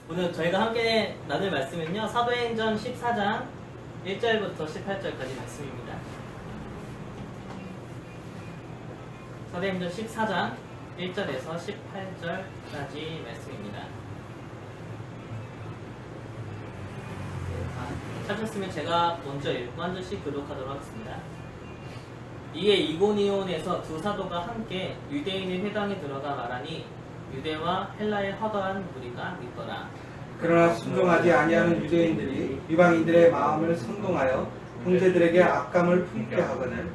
오늘 저희가 함께 나눌 말씀은요, 사도행전 14장 1절부터 18절까지 말씀입니다. 사도행전 14장 1절에서 18절까지 말씀입니다. 찾았으면 제가 먼저 읽고 한 절씩 교독하도록 하겠습니다. 이에 이고니온에서 두 사도가 함께 유대인의 회당에 들어가 말하니 유대와 헬라의 허다한 무리가 있더라. 그러나 순종하지 아니하는 유대인들이 이방인들의 마음을 선동하여 형제들에게 악감을 품게 하거늘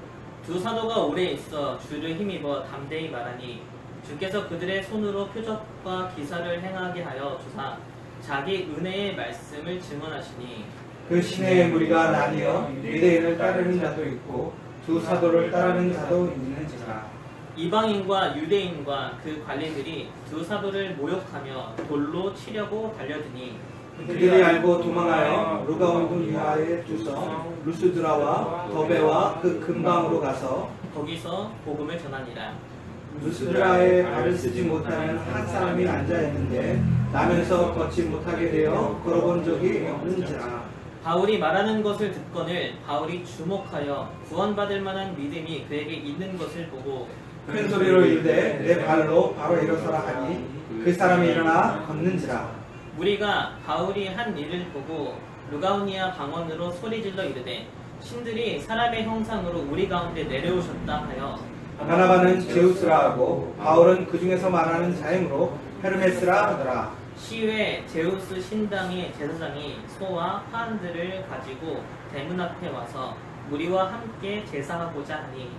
두 사도가 오래 있어 주를 힘입어 담대히 말하니 주께서 그들의 손으로 표적과 기사를 행하게 하여 주사 자기 은혜의 말씀을 증언하시니 그 시내의 무리가 나뉘어 유대인을 따르는 자도 있고 두 사도를 따르는 자도 있는지라. 이방인과 유대인과 그 관리들이 두 사도를 모욕하며 돌로 치려고 달려드니 그들이 알고 도망하여 루가온도 유하에 주서 루스드라와 더베와 그 근방으로 가서 거기서 복음을 전하니라. 루스드라에 발을 쓰지 못하는 한 사람이 앉아있는데 나면서 걷지 못하게 되어 걸어본 적이 없는지라. 바울이 말하는 것을 듣거늘 바울이 주목하여 구원받을 만한 믿음이 그에게 있는 것을 보고 큰 소리로 이르되 내 발로 바로 일어서라 하니 그 사람이 일어나 걷는지라. 무리가 바울이 한 일을 보고 루가오니아 방언으로 소리질러 이르되 신들이 사람의 형상으로 우리 가운데 내려오셨다 하여 바나바는 제우스라 하고 바울은 그 중에서 말하는 자임으로 헤르메스라 하더라. 시외 제우스 신당의 제사장이 소와 화환들을 가지고 대문 앞에 와서 무리와 함께 제사하고자 하니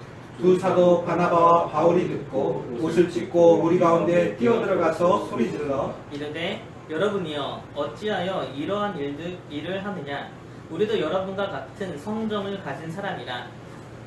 두 사도 바나바와 바울이 듣고 옷을 찢고 무리 가운데 뛰어들어가서 소리질러 이르되 여러분이여 어찌하여 이러한 일을 하느냐. 우리도 여러분과 같은 성정을 가진 사람이라.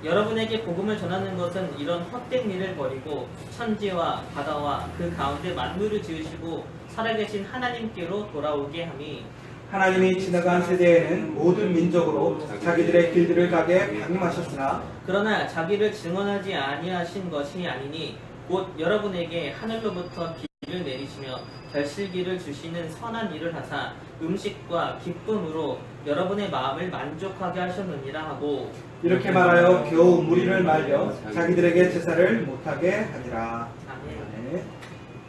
여러분에게 복음을 전하는 것은 이런 헛된 일을 버리고 천지와 바다와 그 가운데 만물을 지으시고 살아계신 하나님께로 돌아오게 함이 하나님이 지나간 세대에는 모든 민족으로 자기들의 길들을 가게 방임하셨으나 그러나 자기를 증언하지 아니하신 것이 아니니 곧 여러분에게 하늘로부터 비를 내리시며 결실기를 주시는 선한 일을 하사 음식과 기쁨으로 여러분의 마음을 만족하게 하셨느니라 하고 이렇게 말하여 겨우 무리를 말려 자기들에게 제사를 못하게 하니라. 아멘.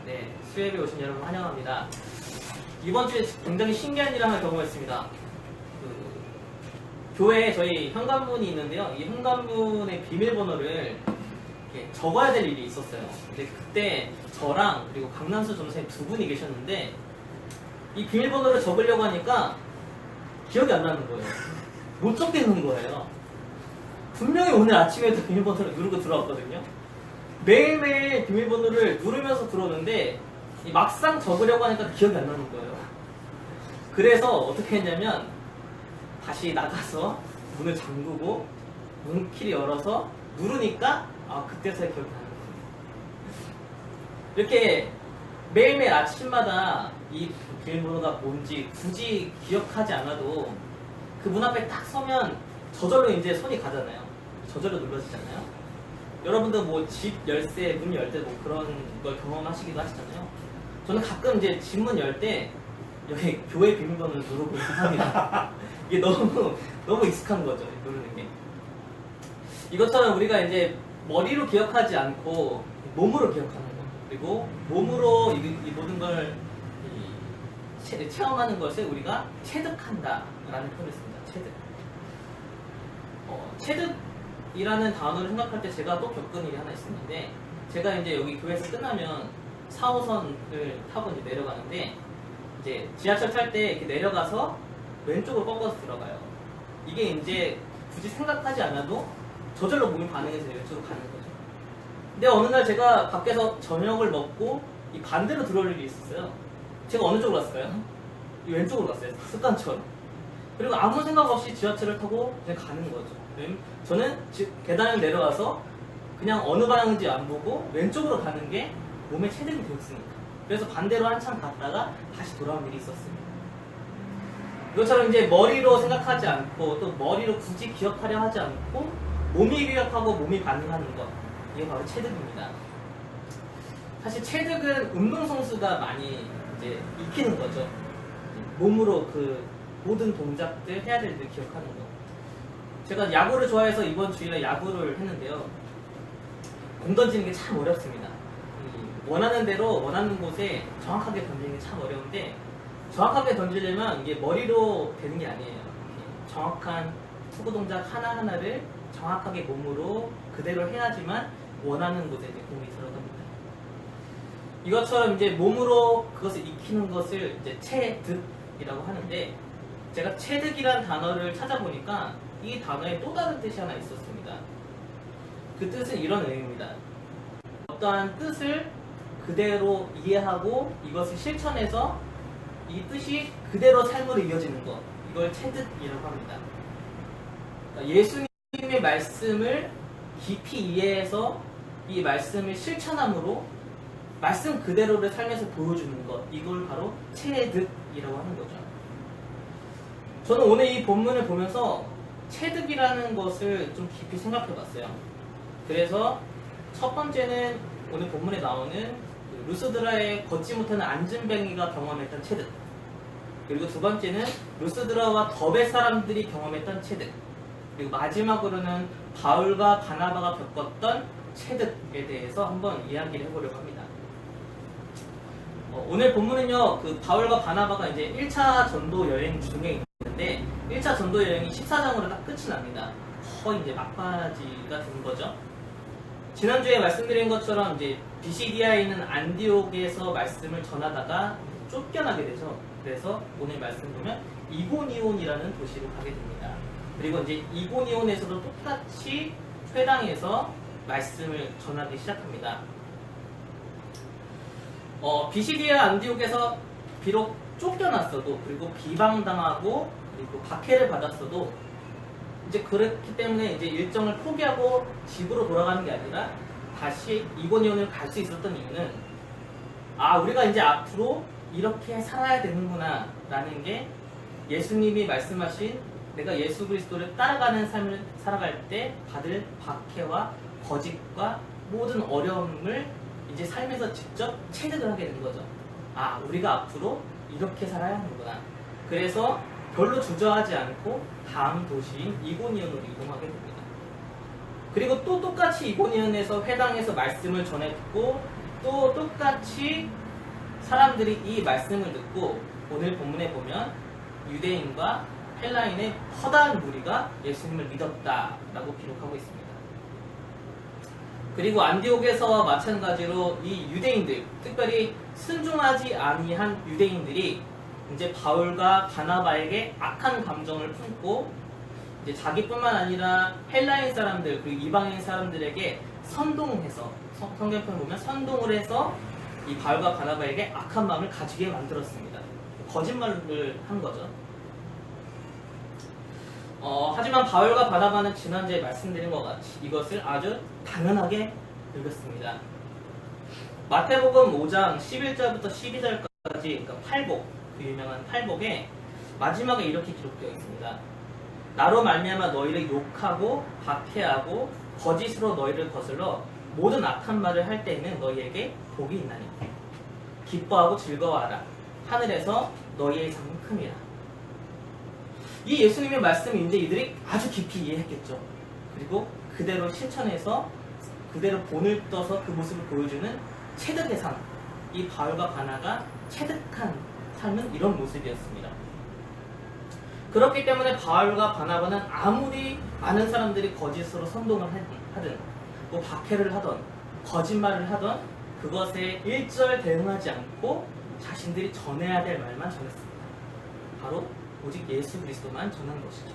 네, 수협에 오신 여러분 환영합니다. 이번 주에 굉장히 신기한 일을 하나 경험했습니다. 교회에 저희 현관문이 있는데요. 이 현관문의 비밀번호를 이렇게 적어야 될 일이 있었어요. 근데 그때 저랑 그리고 강난수 전사님 두 분이 계셨는데 이 비밀번호를 적으려고 하니까 기억이 안 나는 거예요. 못 적겠는 거예요. 분명히 오늘 아침에도 비밀번호를 누르고 들어왔거든요. 매일매일 비밀번호를 누르면서 들어오는데 막상 적으려고 하니까 기억이 안 나는 거예요. 그래서 어떻게 했냐면 다시 나가서 문을 잠그고 문키를 열어서 누르니까 그때서야 기억이 나는 거예요. 이렇게 매일매일 아침마다 이 비밀번호가 뭔지 굳이 기억하지 않아도 그 문 앞에 딱 서면 저절로 이제 손이 가잖아요. 저절로 눌러지잖아요. 여러분도 뭐 집 열쇠, 문 열 때 뭐 그런 걸 경험하시기도 하시잖아요. 저는 가끔 이제 집 문 열 때 여기 교회 비밀번호를 누르고 합니다. 이게 너무 익숙한 거죠, 누르는 게. 이것처럼 우리가 이제 머리로 기억하지 않고 몸으로 기억하는 거. 그리고 몸으로 이 모든 걸 체험하는 것을 우리가 체득한다라는 표현을 씁니다. 체득. 체득이라는 단어를 생각할 때 제가 또 겪은 일이 하나 있었는데 제가 이제 여기 교회에서 끝나면 4호선을 타고 이제 내려가는데 이제 지하철 탈 때 이렇게 내려가서 왼쪽으로 꺾어서 들어가요. 이게 이제 굳이 생각하지 않아도 저절로 몸이 반응해서 왼쪽으로 가는 거죠. 근데 어느 날 제가 밖에서 저녁을 먹고 이 반대로 들어올 일이 있었어요. 제가 어느 쪽으로 갔을까요? 이 왼쪽으로 갔어요. 습관처럼. 그리고 아무 생각 없이 지하철을 타고 그냥 가는 거죠. 저는 계단을 내려와서 그냥 어느 방향인지 안 보고 왼쪽으로 가는 게 몸에 체득이 되었으니까. 그래서 반대로 한참 갔다가 다시 돌아온 일이 있었습니다. 이것처럼 이제 머리로 생각하지 않고 또 머리로 굳이 기억하려 하지 않고 몸이 기억하고 몸이 반응하는 것, 이게 바로 체득입니다. 사실 체득은 운동선수가 많이 이제 익히는 거죠. 몸으로 그 모든 동작들 해야 될 때 기억하는 거. 제가 야구를 좋아해서 이번 주일에 야구를 했는데요. 공 던지는 게 참 어렵습니다. 원하는 대로 원하는 곳에 정확하게 던지는 게 참 어려운데, 정확하게 던지려면 이게 머리로 되는 게 아니에요. 정확한 투구 동작 하나하나를 정확하게 몸으로 그대로 해야지만 원하는 곳에 이제 공이 들어갑니다. 이것처럼 이제 몸으로 그것을 익히는 것을 이제 체득이라고 하는데, 제가 체득이란 단어를 찾아보니까 이 단어에 또 다른 뜻이 하나 있었습니다. 그 뜻은 이런 의미입니다. 어떠한 뜻을 그대로 이해하고 이것을 실천해서 이 뜻이 그대로 삶으로 이어지는 것, 이걸 체득이라고 합니다. 그러니까 예수님의 말씀을 깊이 이해해서 이 말씀을 실천함으로 말씀 그대로를 삶에서 보여주는 것, 이걸 바로 체득이라고 하는 거죠. 저는 오늘 이 본문을 보면서 체득이라는 것을 좀 깊이 생각해 봤어요. 그래서 첫 번째는 오늘 본문에 나오는 루스드라의 걷지 못하는 안진뱅이가 경험했던 체득, 그리고 두 번째는 루스드라와 더베 사람들이 경험했던 체득, 그리고 마지막으로는 바울과 바나바가 겪었던 체득에 대해서 한번 이야기를 해보려고 합니다. 오늘 본문은요, 그 바울과 바나바가 이제 1차 전도 여행 중에 있는데, 1차 전도 여행이 14장으로 딱 끝이 납니다. 거의 이제 막바지가 된 거죠. 지난주에 말씀드린 것처럼 이제 비시디아에 있는 안디옥에서 말씀을 전하다가 쫓겨나게 되죠. 그래서 오늘 말씀 보면 이고니온이라는 도시로 가게 됩니다. 그리고 이제 이고니온에서도 똑같이 회당에서 말씀을 전하기 시작합니다. 비시디아 안디옥에서 비록 쫓겨났어도, 그리고 비방당하고, 그리고 박해를 받았어도, 이제 그렇기 때문에 이제 일정을 포기하고 집으로 돌아가는 게 아니라 다시 이고니온을 갈 수 있었던 이유는, 우리가 이제 앞으로 이렇게 살아야 되는구나 라는 게 예수님이 말씀하신 내가 예수 그리스도를 따라가는 삶을 살아갈 때 받을 박해와 거짓과 모든 어려움을 이제 삶에서 직접 체득을 하게 된 거죠. 우리가 앞으로 이렇게 살아야 하는구나. 그래서 별로 주저하지 않고 다음 도시인 이고니온으로 이동하게 됩니다. 그리고 또 똑같이 이고니온에서 회당에서 말씀을 전해 듣고, 또 똑같이 사람들이 이 말씀을 듣고, 오늘 본문에 보면 유대인과 헬라인의 허다한 무리가 예수님을 믿었다라고 기록하고 있습니다. 그리고 안디옥에서 마찬가지로 이 유대인들, 특별히 순종하지 아니한 유대인들이 이제 바울과 바나바에게 악한 감정을 품고, 이제 자기뿐만 아니라 헬라인 사람들 그리고 이방인 사람들에게 선동해서, 성경편을 보면 선동을 해서 이 바울과 바나바에게 악한 마음을 가지게 만들었습니다. 거짓말을 한 거죠. 하지만 바울과 바나바는 지난주에 말씀드린 것 같이 이것을 아주 당연하게 읽었습니다. 마태복음 5장 11절부터 12절까지, 그러니까 팔복, 그 유명한 팔복에 마지막에 이렇게 기록되어 있습니다. 나로 말미암아 너희를 욕하고 박해하고 거짓으로 너희를 거슬러 모든 악한 말을 할 때에는 너희에게 복이 있나니 기뻐하고 즐거워하라. 하늘에서 너희의 상은 큼이라. 이 예수님의 말씀을 이제 이들이 아주 깊이 이해했겠죠. 그리고 그대로 실천해서 그대로 본을 떠서 그 모습을 보여주는 체득의 삶, 이 바울과 바나가 체득한 삶은 이런 모습이었습니다. 그렇기 때문에 바울과 바나바는 아무리 많은 사람들이 거짓으로 선동을 하든, 뭐 박해를 하던, 거짓말을 하던, 그것에 일절 대응하지 않고 자신들이 전해야 될 말만 전했습니다. 바로 오직 예수 그리스도만 전한 것이죠.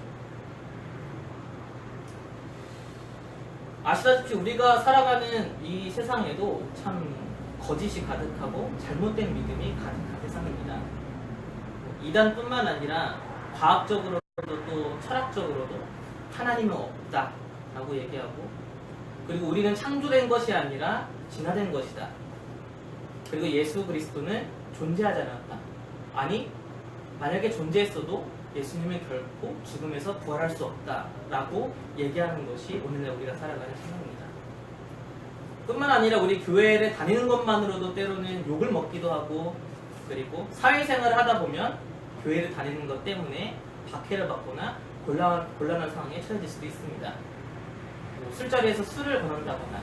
아시다시피 우리가 살아가는 이 세상에도 참 거짓이 가득하고 잘못된 믿음이 가득한 세상입니다. 이단뿐만 아니라 과학적으로도 또 철학적으로도 하나님은 없다라고 얘기하고, 그리고 우리는 창조된 것이 아니라 진화된 것이다. 그리고 예수 그리스도는 존재하지 않았다. 아니, 만약에 존재했어도 예수님은 결코 죽음에서 부활할 수 없다라고 얘기하는 것이 오늘날 우리가 살아가는 세상입니다. 뿐만 아니라 우리 교회를 다니는 것만으로도 때로는 욕을 먹기도 하고, 그리고 사회생활을 하다 보면 교회를 다니는 것 때문에 박해를 받거나 곤란한 상황에 처해질 수도 있습니다. 뭐 술자리에서 술을 권한다거나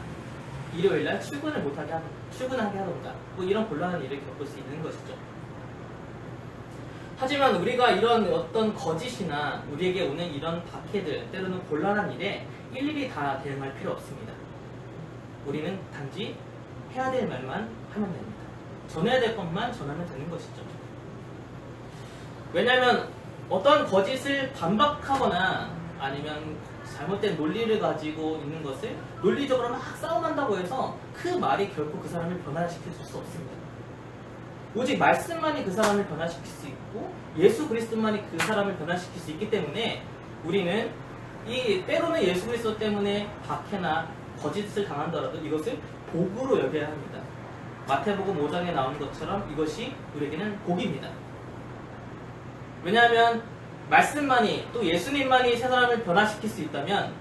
일요일날 출근하게 하던가 뭐 이런 곤란한 일을 겪을 수 있는 것이죠. 하지만 우리가 이런 어떤 거짓이나 우리에게 오는 이런 박해들, 때로는 곤란한 일에 일일이 다 대응할 필요 없습니다. 우리는 단지 해야 될 말만 하면 됩니다. 전해야 될 것만 전하면 되는 것이죠. 왜냐하면 어떤 거짓을 반박하거나 아니면 잘못된 논리를 가지고 있는 것을 논리적으로 막 싸움한다고 해서 그 말이 결코 그 사람을 변화시킬 수 없습니다. 오직 말씀만이 그 사람을 변화시킬 수 있고 예수 그리스도만이 그 사람을 변화시킬 수 있기 때문에 우리는 때로는 예수 그리스도 때문에 박해나 거짓을 당한다라도 이것을 복으로 여겨야 합니다. 마태복음 5장에 나온 것처럼 이것이 우리에게는 복입니다. 왜냐하면 말씀만이 또 예수님만이 세 사람을 변화시킬 수 있다면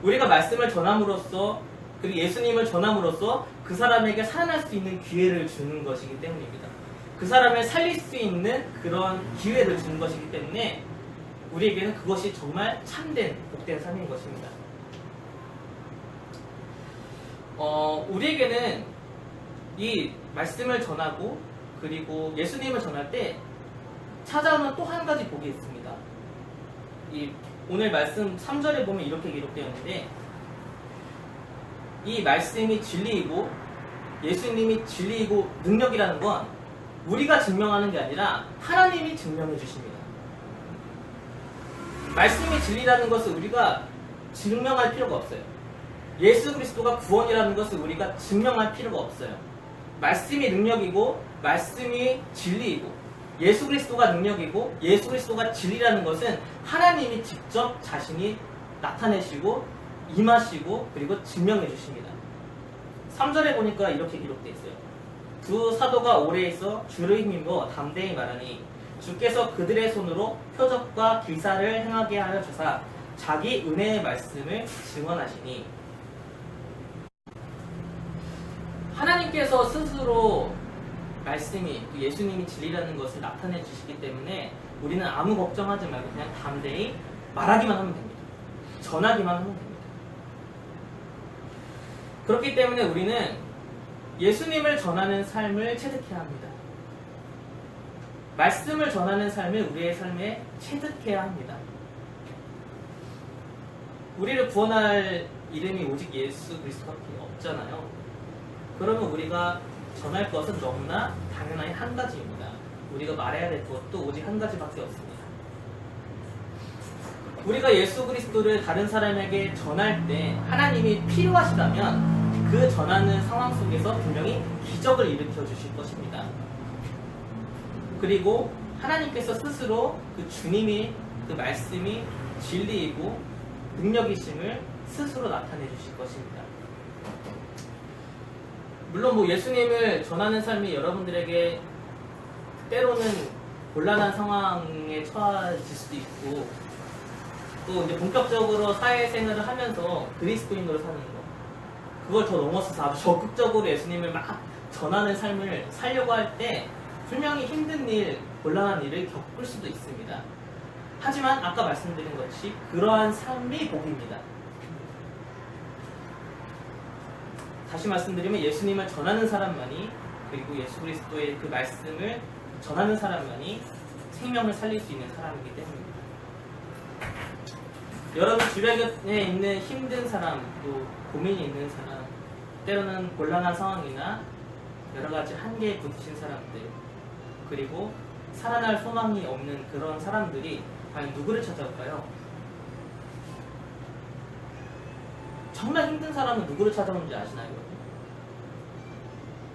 우리가 말씀을 전함으로써 그리고 예수님을 전함으로써 그 사람에게 살아날 수 있는 기회를 주는 것이기 때문입니다. 그 사람을 살릴 수 있는 그런 기회를 주는 것이기 때문에 우리에게는 그것이 정말 참된 복된 삶인 것입니다. 우리에게는 이 말씀을 전하고 그리고 예수님을 전할 때 찾아오는 또 한 가지 복이 있습니다. 오늘 말씀 3절에 보면 이렇게 기록되어 있는데 이 말씀이 진리이고 예수님이 진리이고 능력이라는 건 우리가 증명하는 게 아니라 하나님이 증명해 주십니다. 말씀이 진리라는 것을 우리가 증명할 필요가 없어요. 예수 그리스도가 구원이라는 것을 우리가 증명할 필요가 없어요. 말씀이 능력이고 말씀이 진리이고 예수 그리스도가 능력이고 예수 그리스도가 진리라는 것은 하나님이 직접 자신이 나타내시고 임하시고 그리고 증명해 주십니다. 3절에 보니까 이렇게 기록되어 있어요. 두 사도가 오래 있어 주를 힘입어 담대히 말하니 주께서 그들의 손으로 표적과 기사를 행하게 하여 주사 자기 은혜의 말씀을 증언하시니 하나님께서 스스로 말씀이 예수님이 진리라는 것을 나타내 주시기 때문에 우리는 아무 걱정하지 말고 그냥 담대히 말하기만 하면 됩니다. 전하기만 하면 됩니다. 그렇기 때문에 우리는 예수님을 전하는 삶을 체득해야 합니다. 말씀을 전하는 삶을 우리의 삶에 체득해야 합니다. 우리를 구원할 이름이 오직 예수 그리스도밖에 없잖아요. 그러면 우리가 전할 것은 너무나 당연히 한 가지입니다. 우리가 말해야 될 것도 오직 한 가지밖에 없습니다. 우리가 예수 그리스도를 다른 사람에게 전할 때 하나님이 필요하시다면 그 전하는 상황 속에서 분명히 기적을 일으켜 주실 것입니다. 그리고 하나님께서 스스로 그 주님이 그 말씀이 진리이고 능력이심을 스스로 나타내 주실 것입니다. 물론 뭐 예수님을 전하는 삶이 여러분들에게 때로는 곤란한 상황에 처해질 수도 있고 또 이제 본격적으로 사회생활을 하면서 그리스도인으로 사는 거 그걸 더 넘어서서 아주 적극적으로 예수님을 막 전하는 삶을 살려고 할 때 분명히 힘든 일, 곤란한 일을 겪을 수도 있습니다. 하지만 아까 말씀드린 것이 그러한 삶이 복입니다. 다시 말씀드리면 예수님을 전하는 사람만이 그리고 예수 그리스도의 그 말씀을 전하는 사람만이 생명을 살릴 수 있는 사람이기 때문입니다. 여러분 주변에 있는 힘든 사람, 또 고민이 있는 사람, 때로는 곤란한 상황이나 여러 가지 한계에 부딪힌 사람들, 그리고 살아날 소망이 없는 그런 사람들이 과연 누구를 찾아올까요? 정말 힘든 사람은 누구를 찾아오는지 아시나요?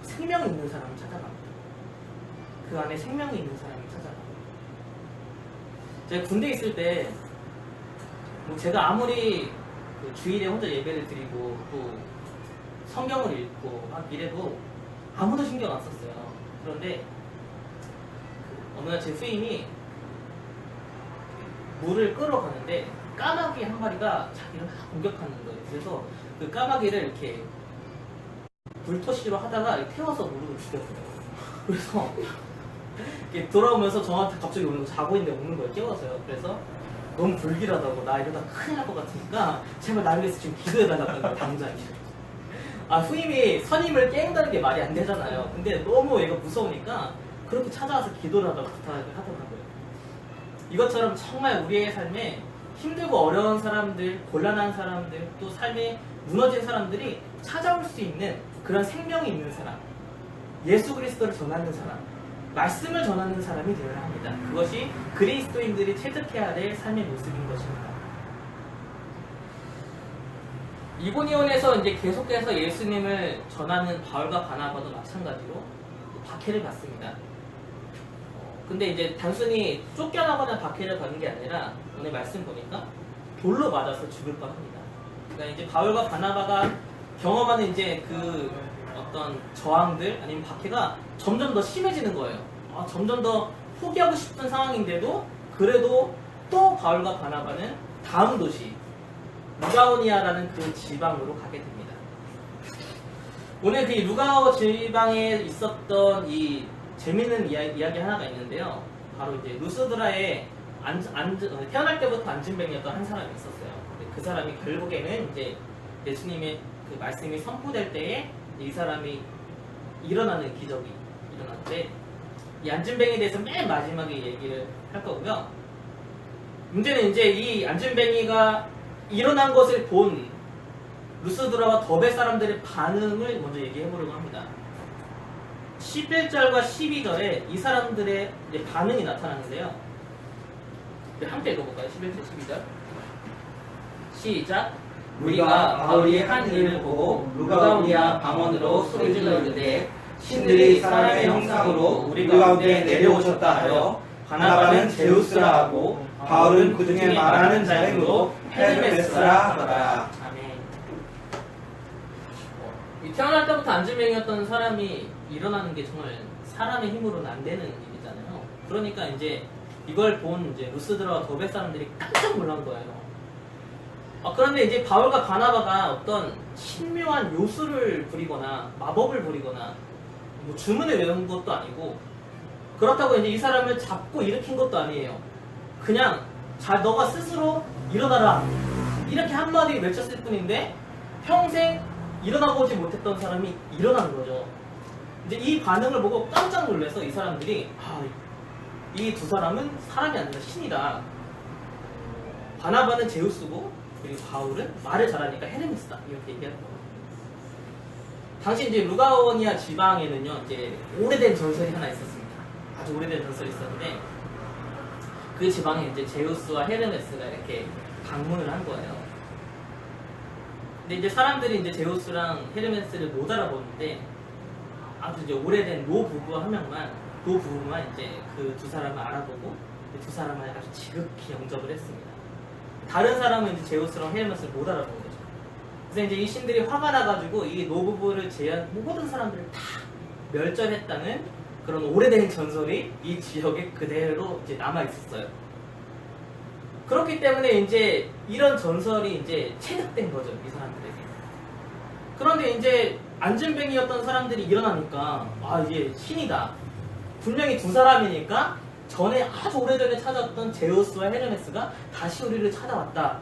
생명이 있는 사람을 찾아갑니다. 그 안에 생명이 있는 사람을 찾아갑니다. 제가 군대에 있을 때 뭐 제가 아무리 그 주일에 혼자 예배를 드리고 또 성경을 읽고 막 이래도 아무도 신경 안 썼어요. 그런데 어느 날 제 후임이 물을 끌어가는데 까마귀 한 마리가 자기를 막 공격하는 거예요. 그래서 그 까마귀를 이렇게 불토시로 하다가 태워서 물을 죽였어요. 그래서 이렇게 돌아오면서 저한테 갑자기 오는 거, 자고 있는데 오는 거예요. 깨워서요. 그래서 너무 불길하다고, 나 이러다 큰일 날 것 같으니까 제발 나를 위해서 지금 기도해달라는 거예요. 당장. 아, 후임이 선임을 깨운다는 게 말이 안 되잖아요. 근데 너무 얘가 무서우니까 그렇게 찾아와서 기도를 하다가 부탁을 하더라고요. 이것처럼 정말 우리의 삶에 힘들고 어려운 사람들, 곤란한 사람들, 또 삶에 무너진 사람들이 찾아올 수 있는 그런 생명이 있는 사람, 예수 그리스도를 전하는 사람, 말씀을 전하는 사람이 되어야 합니다. 그것이 그리스도인들이 체득해야 될 삶의 모습인 것입니다. 이고니온에서 이제 계속해서 예수님을 전하는 바울과 바나바도 마찬가지로 박해를 받습니다. 근데 이제 단순히 쫓겨나거나 박해를 받는 게 아니라 오늘 말씀 보니까 돌로 맞아서 죽을 뻔합니다. 그러니까 이제 바울과 바나바가 경험하는 이제 그 어떤 저항들 아니면 박해가 점점 더 심해지는 거예요. 점점 더 포기하고 싶은 상황인데도 그래도 또 바울과 바나바는 다음 도시 루가오니아라는 그 지방으로 가게 됩니다. 오늘 그 루가오 지방에 있었던 이 재밌는 이야기 하나가 있는데요. 바로 이제 루스드라에 태어날 때부터 안진뱅이였던 한 사람이 있었어요. 그 사람이 결국에는 이제 예수님의 그 말씀이 선포될 때에 이 사람이 일어나는 기적이 일어났는데, 이 안진뱅이에 대해서 맨 마지막에 얘기를 할 거고요. 문제는 이제 이 안진뱅이가 일어난 것을 본 루스드라와 더베 사람들의 반응을 먼저 얘기해 보려고 합니다. 11절과 12절에 이 사람들의 이제 반응이 나타나는데요. 함께 읽어볼까요? 11절, 12절. 시작. 우리가 바울이 한 일을 보고 루가오니아 방언으로 소리질러 이르되 신들이 사람의 형상으로 우리 가운데 내려오셨다 하여 바나바는 제우스라 하고 바울은 그 중에 말하는 자의 이름으로 헤르메스라 하더라. 아멘. 태어날 때부터 안진뱅이였던 사람이 일어나는 게 정말 사람의 힘으로는 안 되는 일이잖아요. 그러니까 이제 이걸 본 이제 루스드라와 더베 사람들이 깜짝 놀란 거예요. 그런데 이제 바울과 바나바가 어떤 신묘한 요술을 부리거나 마법을 부리거나 뭐 주문을 외운 것도 아니고, 그렇다고 이제 이 사람을 잡고 일으킨 것도 아니에요. 그냥 너가 스스로 일어나라 이렇게 한마디 외쳤을 뿐인데 평생 일어나보지 못했던 사람이 일어난 거죠. 이제 이 반응을 보고 깜짝 놀라서 이 사람들이 이 두 사람은 사람이 아니라 신이다. 바나바는 제우스고 그리고 바울은 말을 잘하니까 헤르메스다, 이렇게 얘기하는 거예요. 당시 이제 루가오니아 지방에는요, 이제 오래된 전설이 하나 있었습니다. 아주 오래된 전설이 있었는데 그 지방에 이제 제우스와 헤르메스가 이렇게 방문을 한 거예요. 근데 이제 사람들이 이제 제우스랑 헤르메스를 못 알아보는데 아주 이제 오래된 노 부부만 이제 그 두 사람을 알아보고 두 사람을 아주 지극히 영접을 했습니다. 다른 사람은 이제 제우스랑 헤르메스를 못 알아본 거죠. 그래서 이제 이 신들이 화가 나가지고 이 노부부를 제한 모든 사람들을 다 멸절했다는 그런 오래된 전설이 이 지역에 그대로 이제 남아 있었어요. 그렇기 때문에 이제 이런 전설이 이제 체득된 거죠, 이 사람들에게. 그런데 이제 안진뱅이였던 사람들이 일어나니까 이게 신이다. 분명히 두 사람이니까 전에 아주 오래전에 찾았던 제우스와 헤르메스가 다시 우리를 찾아왔다.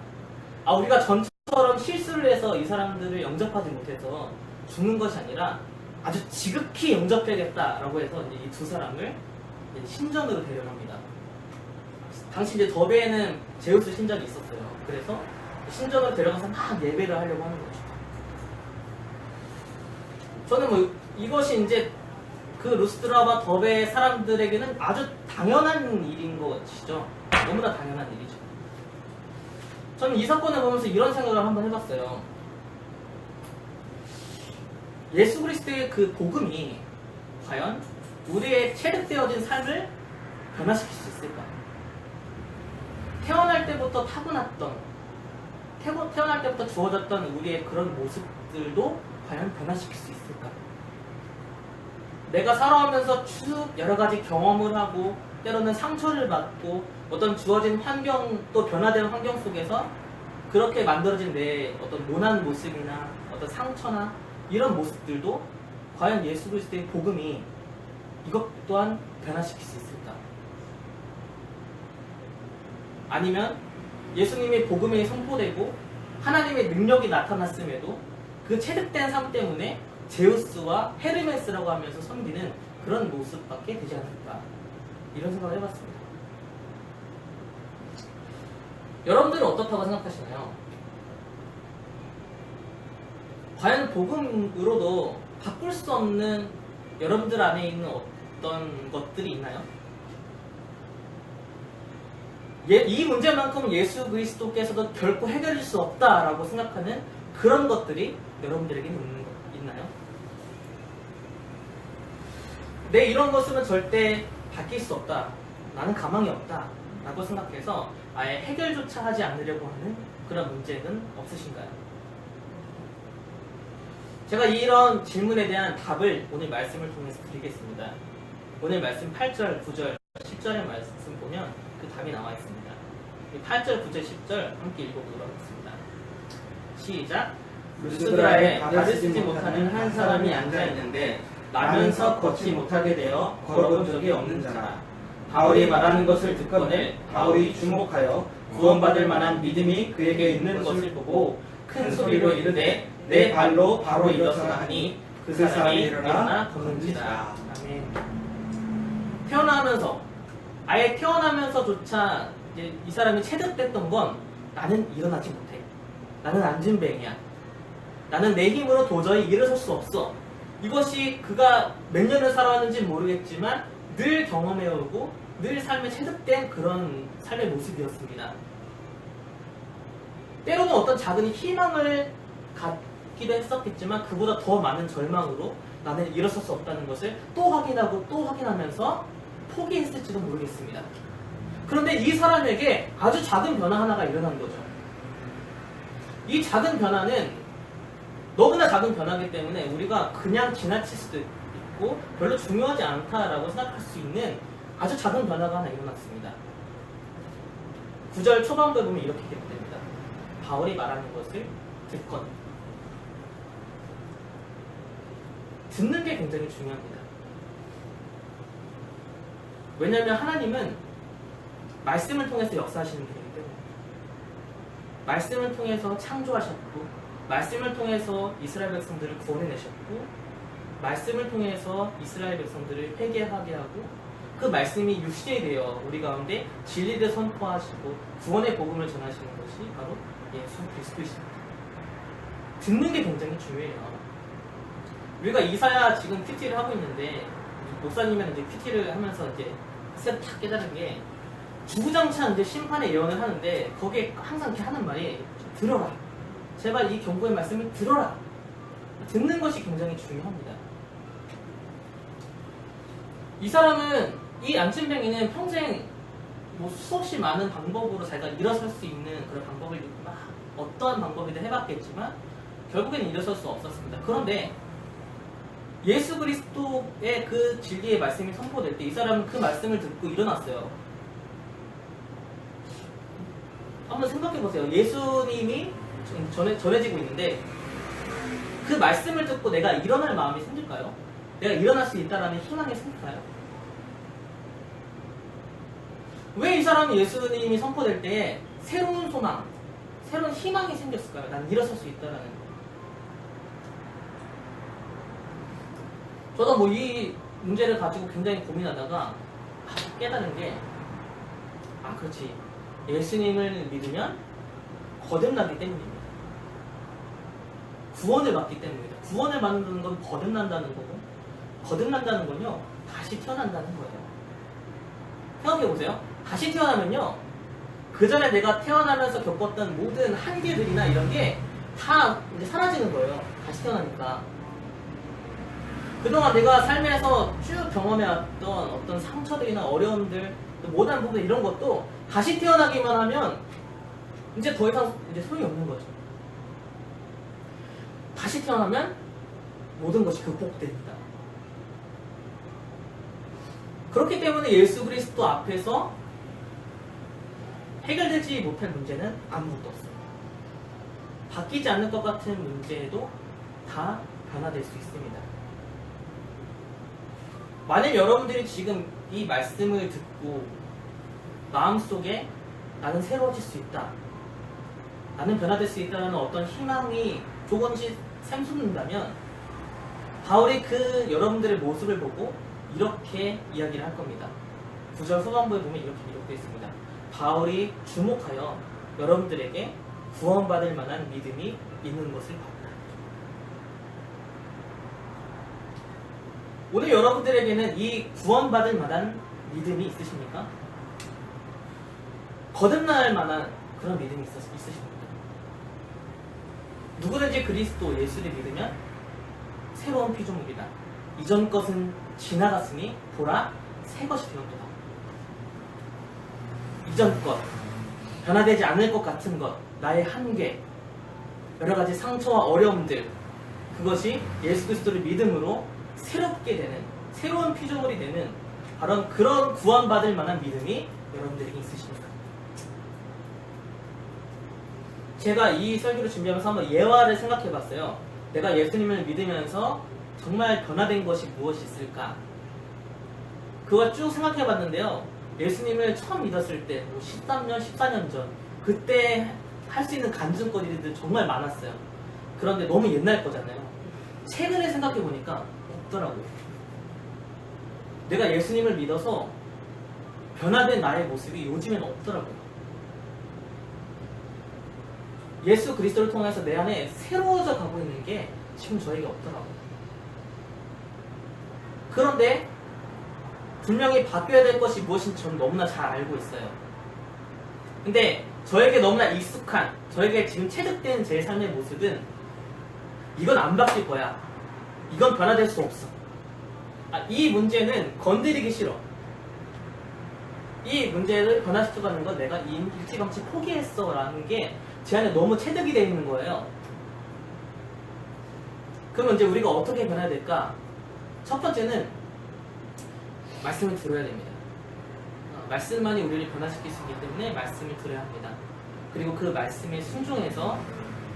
우리가 전처럼 실수를 해서 이 사람들을 영접하지 못해서 죽는 것이 아니라 아주 지극히 영접해야겠다라고 해서 이제 이 두 사람을 이제 신전으로 데려갑니다. 당시 이제 더베에는 제우스 신전이 있었어요. 그래서 신전으로 데려가서 막 예배를 하려고 하는 거죠. 저는 이것이 이제 그 루스드라와 더베 사람들에게는 아주 당연한 일인 것이죠. 너무나 당연한 일이죠. 저는 이 사건을 보면서 이런 생각을 한번 해봤어요. 예수 그리스도의 그 복음이 과연 우리의 체득되어진 삶을 변화시킬 수 있을까? 태어날 때부터 타고났던, 태어날 때부터 주어졌던 우리의 그런 모습들도 과연 변화시킬 수 있을까? 내가 살아오면서 쭉 여러 가지 경험을 하고 때로는 상처를 받고 어떤 주어진 환경, 또 변화되는 환경 속에서 그렇게 만들어진 내 어떤 모난 모습이나 어떤 상처나 이런 모습들도 과연 예수 그리스도의 복음이 이것 또한 변화시킬 수 있을까? 아니면 예수님의 복음이 선포되고 하나님의 능력이 나타났음에도 그 체득된 삶 때문에 제우스와 헤르메스라고 하면서 섬기는 그런 모습밖에 되지 않을까, 이런 생각을 해봤습니다. 여러분들은 어떻다고 생각하시나요? 과연 복음으로도 바꿀 수 없는 여러분들 안에 있는 어떤 것들이 있나요? 이 문제만큼은 예수 그리스도께서도 결코 해결할 수 없다라고 생각하는 그런 것들이 여러분들에게는 있나요? 네, 이런 것은 절대 바뀔 수 없다, 나는 가망이 없다 라고 생각해서 아예 해결조차 하지 않으려고 하는 그런 문제는 없으신가요? 제가 이런 질문에 대한 답을 오늘 말씀을 통해서 드리겠습니다. 오늘 말씀 8절, 9절, 10절의 말씀 보면 그 답이 나와 있습니다. 8절, 9절, 10절 함께 읽어보도록 하겠습니다. 시작! 루스드라에 발을 쓰지 못하는 한 사람이 앉아있는데 나면서 걷지 못하게 되어 걸어본 적이 없는 자라. 바울이 말하는 것을 듣거늘 바울이 주목하여 구원받을 만한 믿음이 그에게 있는 것을 보고 큰 소리로 이르되 내 발로 바로 일어서라 하니 그 사람이 일어나 걷는지라. 아멘. 태어나면서, 아예 태어나면서조차 이제 이 사람이 체득됐던 건 나는 일어나지 못해, 나는 안진뱅이야, 나는 내 힘으로 도저히 일어설 수 없어. 이것이 그가 몇 년을 살아왔는지 모르겠지만 늘 경험해오고 늘 삶에 체득된 그런 삶의 모습이었습니다. 때로는 어떤 작은 희망을 갖기도 했었겠지만 그보다 더 많은 절망으로 나는 일어설 수 없다는 것을 또 확인하고 또 확인하면서 포기했을지도 모르겠습니다. 그런데 이 사람에게 아주 작은 변화 하나가 일어난 거죠. 이 작은 변화는 너무나 작은 변화이기 때문에 우리가 그냥 지나칠 수도 있고 별로 중요하지 않다라고 생각할 수 있는 아주 작은 변화가 하나 일어났습니다. 9절 초반부에 보면 이렇게 기록됩니다. 바울이 말하는 것을 듣거든. 듣는 게 굉장히 중요합니다. 왜냐하면 하나님은 말씀을 통해서 역사하시는 분이기 때문에, 말씀을 통해서 창조하셨고 말씀을 통해서 이스라엘 백성들을 구원해내셨고 말씀을 통해서 이스라엘 백성들을 회개하게 하고 그 말씀이 육신이 되어 우리 가운데 진리를 선포하시고 구원의 복음을 전하시는 것이 바로 예수 그리스도이십니다. 듣는 게 굉장히 중요해요. 우리가 이사야 지금 PT를 하고 있는데 목사님은 이제 PT를 하면서 이제 딱 깨달은 게 주구장창 이제 심판의 예언을 하는데 거기에 항상 이렇게 하는 말이 들어라. 제발 이 경고의 말씀을 들어라. 듣는 것이 굉장히 중요합니다. 이 사람은, 이 안진뱅이는 평생 뭐 수없이 많은 방법으로 자기가 일어설 수 있는 그런 방법을 막 어떠한 방법이든 해봤겠지만 결국에는 일어설 수 없었습니다. 그런데 예수 그리스도의 그 진리의 말씀이 선포될 때 이 사람은 그 말씀을 듣고 일어났어요. 한번 생각해보세요. 예수님이 전해지고 있는데 그 말씀을 듣고 내가 일어날 마음이 생길까요? 내가 일어날 수 있다는 희망이 생길까요? 왜 이 사람이 예수님이 선포될 때 새로운 소망, 새로운 희망이 생겼을까요? 난 일어설 수 있다는. 저도 뭐 이 문제를 가지고 굉장히 고민하다가 깨달은 게, 그렇지, 예수님을 믿으면 거듭나기 때문입니다. 구원을 받기 때문입니다. 구원을 받는 건 거듭난다는 거고, 거듭난다는 건요 다시 태어난다는 거예요. 생각해보세요. 다시 태어나면요 그 전에 내가 태어나면서 겪었던 모든 한계들이나 이런 게 다 이제 사라지는 거예요. 다시 태어나니까. 그동안 내가 삶에서 쭉 경험해왔던 어떤 상처들이나 어려움들, 못한 부분 이런 것도 다시 태어나기만 하면 이제 더 이상 이제 소용이 없는 거죠. 다시 태어나면 모든 것이 극복됩니다. 그렇기 때문에 예수 그리스도 앞에서 해결되지 못할 문제는 아무것도 없어요. 바뀌지 않는 것 같은 문제도 다 변화될 수 있습니다. 만약 여러분들이 지금 이 말씀을 듣고 마음속에 나는 새로워질 수 있다, 나는 변화될 수 있다는 어떤 희망이 조금씩 샘솟는다면 바울이 그 여러분들의 모습을 보고 이렇게 이야기를 할 겁니다. 9절 후반부에 보면 이렇게 기록되어 있습니다. 바울이 주목하여 여러분들에게 구원받을 만한 믿음이 있는 것을 봤다. 오늘 여러분들에게는 이 구원받을 만한 믿음이 있으십니까? 거듭날 만한 그런 믿음이 있으십니까? 누구든지 그리스도 예수를 믿으면 새로운 피조물이다. 이전 것은 지나갔으니 보라 새 것이 되었도다. 이전 것, 변화되지 않을 것 같은 것, 나의 한계, 여러 가지 상처와 어려움들, 그것이 예수 그리스도를 믿음으로 새롭게 되는, 새로운 피조물이 되는 바로 그런 구원받을 만한 믿음이 여러분들에게 있으십니까? 제가 이 설교를 준비하면서 한번 예화를 생각해 봤어요. 내가 예수님을 믿으면서 정말 변화된 것이 무엇이 있을까? 그걸 쭉 생각해 봤는데요. 예수님을 처음 믿었을 때, 13년, 14년 전, 그때 할 수 있는 간증거리들 정말 많았어요. 그런데 너무 옛날 거잖아요. 최근에 생각해 보니까 없더라고요. 내가 예수님을 믿어서 변화된 나의 모습이 요즘에는 없더라고요. 예수 그리스도를 통해서 내 안에 새로워져 가고 있는 게 지금 저에게 없더라고요. 그런데 분명히 바뀌어야 될 것이 무엇인지 저는 너무나 잘 알고 있어요. 근데 저에게 너무나 익숙한, 저에게 지금 체득된 제 삶의 모습은 이건 안 바뀔 거야. 이건 변화될 수 없어. 이 문제는 건드리기 싫어. 이 문제를 변화시켜가는 건 내가 일찌감치 포기했어 라는 게 제 안에 너무 체득이 되어 있는 거예요. 그러면 이제 우리가 어떻게 변해야 될까? 첫 번째는 말씀을 들어야 됩니다. 말씀만이 우리를 변화시킬 수 있기 때문에 말씀을 들어야 합니다. 그리고 그 말씀에 순종해서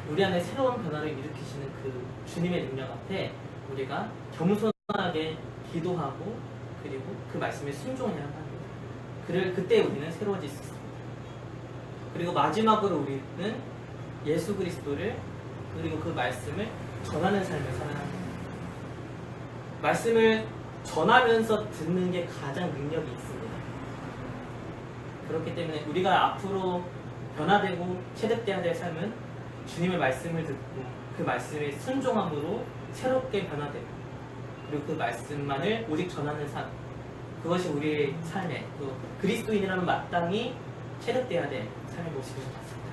우리 안에 새로운 변화를 일으키시는 그 주님의 능력 앞에 우리가 겸손하게 기도하고 그리고 그 말씀에 순종해야 합니다. 그때 우리는 새로워질 수 있습니다. 그리고 마지막으로 우리는 예수 그리스도를 그리고 그 말씀을 전하는 삶을 살아야 합니다. 말씀을 전하면서 듣는 게 가장 능력이 있습니다. 그렇기 때문에 우리가 앞으로 변화되고 체득돼야 될 삶은 주님의 말씀을 듣고 그 말씀에 순종함으로 새롭게 변화되고 그리고 그 말씀만을 오직 전하는 삶, 그것이 우리의 삶에 또 그리스도인이라면 마땅히 체득돼야 될 삶의 모습인 것 같습니다.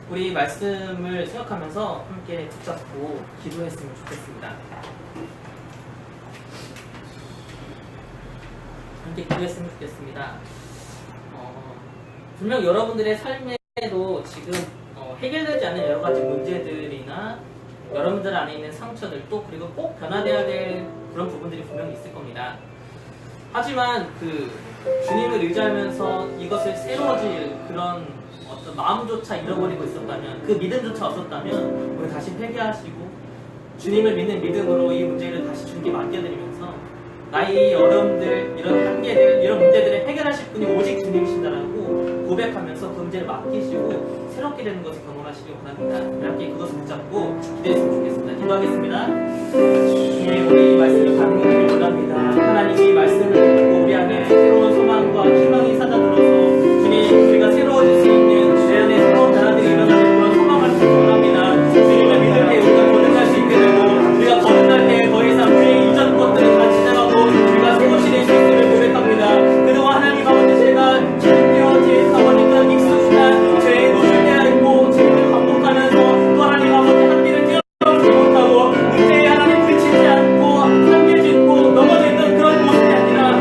우리 말씀을 생각하면서 함께 붙잡고 기도했으면 좋겠습니다. 함께 기도했으면 좋겠습니다. 분명 여러분들의 삶에도 지금 해결되지 않은 여러 가지 문제들이나 여러분들 안에 있는 상처들 또 그리고 꼭 변화되어야 될 그런 부분들이 분명히 있을 겁니다. 하지만 그 주님을 의지하면서 이것을 새로워질 그런 어떤 마음조차 잃어버리고 있었다면, 그 믿음조차 없었다면 우리 다시 회개하시고 주님을 믿는 믿음으로 이 문제를 다시 주님께 맡겨드리면서 나의 어려움들, 이런 한계들, 이런 문제들을 해결하실 분이 오직 주님이신다라고 고백하면서 그 문제를 맡기시고 새롭게 되는 것을 경험하시기 원합니다. 우리 함께 그것을 붙잡고 기도했으면 좋겠습니다. 기도하겠습니다. 주님, 우리 이 말씀을 받는 원합니다. 하나님이 말씀을 듣고 우리 안에 새로운 소망과 희망이 쏟아들어서 주님, 우리가 새로워질 수 있는 내 안에 새로운 변화들이 일어나는 그런 소망을 받기 원합니다. 주님을 믿을 때 우리가 거듭날 수 있게 되고 우리가 거듭날 때 더 이상 우리의 이전 것들을 다 지나가고 우리가 새 것이 될 수 있음을 고백합니다. 그동안 하나님 아버지, 제가 주님께와 제 아버지가 익숙한 죄에 노출되어 있고 죄를 반복하면서 또 하나님 아버지 한계를 뛰어넘지 못하고 문제에 하나님 그치지 않고 한계 짓고 넘어져 있는 그런 모습이 아니라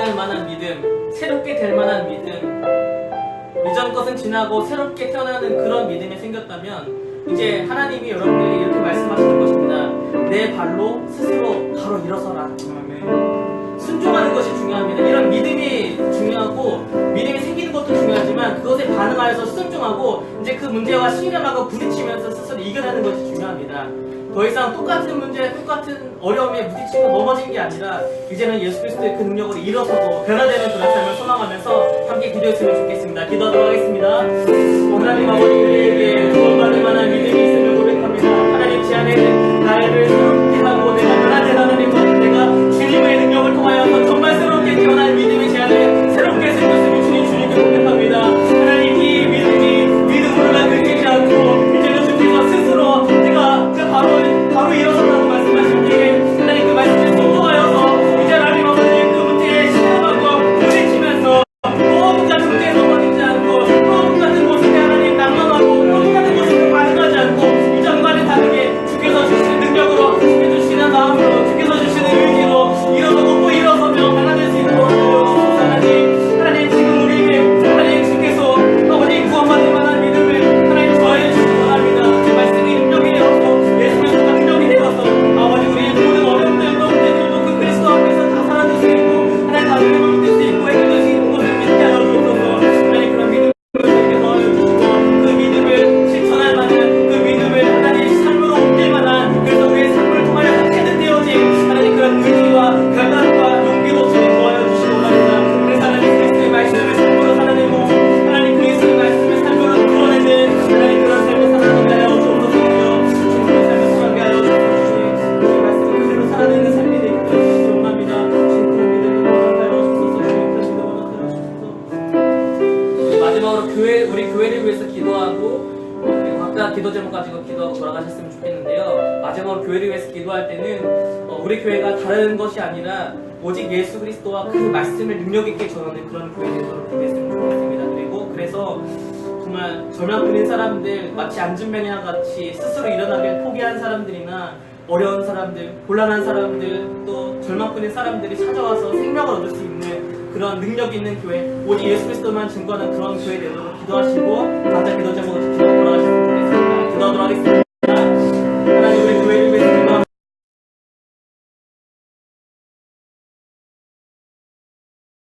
일어날 만한 믿음, 새롭게 될 만한 믿음, 이전 것은 지나고 새롭게 태어나는 그런 믿음이 생겼다면 이제 하나님이 여러분들에게 이렇게 말씀하시는 것입니다. 내 발로 스스로 바로 일어서라. 순종하는 것이 중요합니다. 이런 믿음이 중요하고 믿음이 생기는 것도 중요하지만 그것에 반응하여서 순종하고 이제 그 문제와 신념하고 부딪히면서 스스로 이겨내는 것이 중요합니다. 더 이상 똑같은 문제, 똑같은 어려움에 부딪히고 넘어진 게 아니라 이제는 예수 그리스도의 그 능력으로 일어서고 변화되는 그런 삶을 소망하면서 함께 기도했으면 좋겠습니다. 기도하도록 하겠습니다. 하나님 아버지, 우리에게 구원받을 만한 믿음이 있음을 고백합니다. 하나님 제 안에 나를 새롭게 하고 내가 변화된 하나님과 내가 주님의 능력을 통하여서 정말 새롭게 태어난 믿음이 제 안에 새롭게 생겼음을 주님께 고백합니다. 하나님 이 믿음이 믿음으로만 끊기지 않고 이제는 주님과 스스로 제가 바로 일어서라고 말씀하실 때 하나님 그 말씀에 순종하여서 이제 하나님 아버지 그 문제에 신뢰하고 부딪히면서 또 똑같은 문제에 넘어지지 않고 또 똑같은 모습에 하나님 낭망하고 또 똑같은 모습에 반응하지 않고 이전과는 다르게 주께서 주시는 능력으로 주시는 마음으로 주께서 주시는 의지로 일어서고 또 일어서며 변화될 수 있도록 도와주옵소서. 하나님 지금 우리에게 하나님 주께서 아버지 구원받을 만한 믿음을 하나님 더해 주시기 원합니다. 그 말씀이 능력이 되어서 예수 그리스도가 능력이 되어서 아버지 우리의 모든 어려움들도 문제들도 그 그리스도 앞에서 다 사라질 수 있고 하나님 다 해볼 수 있고 해결될 수 있는 것을 믿게 하여 주옵소서. 하나님 그런 믿음을 우리에게 더해 주시고 그 믿음을 실천할 만한 그 믿음을 하나님 삶으로 옮길 만한 그래서 우리의 삶을 통하여 체득되어진 하나님 그런 의지와 결단과 용기로 주님 도와여 주시기 원합니다. 그래서 하나님 그리스도의 말씀을 삶으로 살아내고 하나님 그리스도의 말씀을 삶으로 드러내는 하나님 그런 삶을 살아가게 하여 주옵소서. 주님의 삶을 살아가게 하여 주옵소서. 주님의 말씀을 그대로 살아내는 삶이 되게 하여 주시기 원합니다. 주님 그런 믿음을 허락하여 주옵소서. 주님 그런 믿음을 허락하여 주옵소서. 이제 마지막으로 우리 교회를 위해서 기도하고 그리고 각자 기도 제목 가지고 기도하고 돌아가셨으면 좋겠는데요. 마지막으로 교회를 위해서 기도할 때는 우리 교회가 다른 것이 아니라 오직 예수 그리스도와 그 말씀을 능력 있게 전하는 그런 교회 되도록 기도했으면 좋겠습니다. 그리고 그래서 정말 절망 끊인 사람들, 마치 안진뱅이와 같이 스스로 일어나길 포기한 사람들이나 어려운 사람들, 곤란한 사람들, 또 절망 끊인 사람들이 찾아와서 생명을 얻을 수 있는 그런 능력 있는 교회, 오직 예수 그리스도만 증거하는 그런 교회 되도록 기도하시고 각자 기도 제목을 지키고 돌아가셨으면 좋겠습니다. 기도하도록 하겠습니다.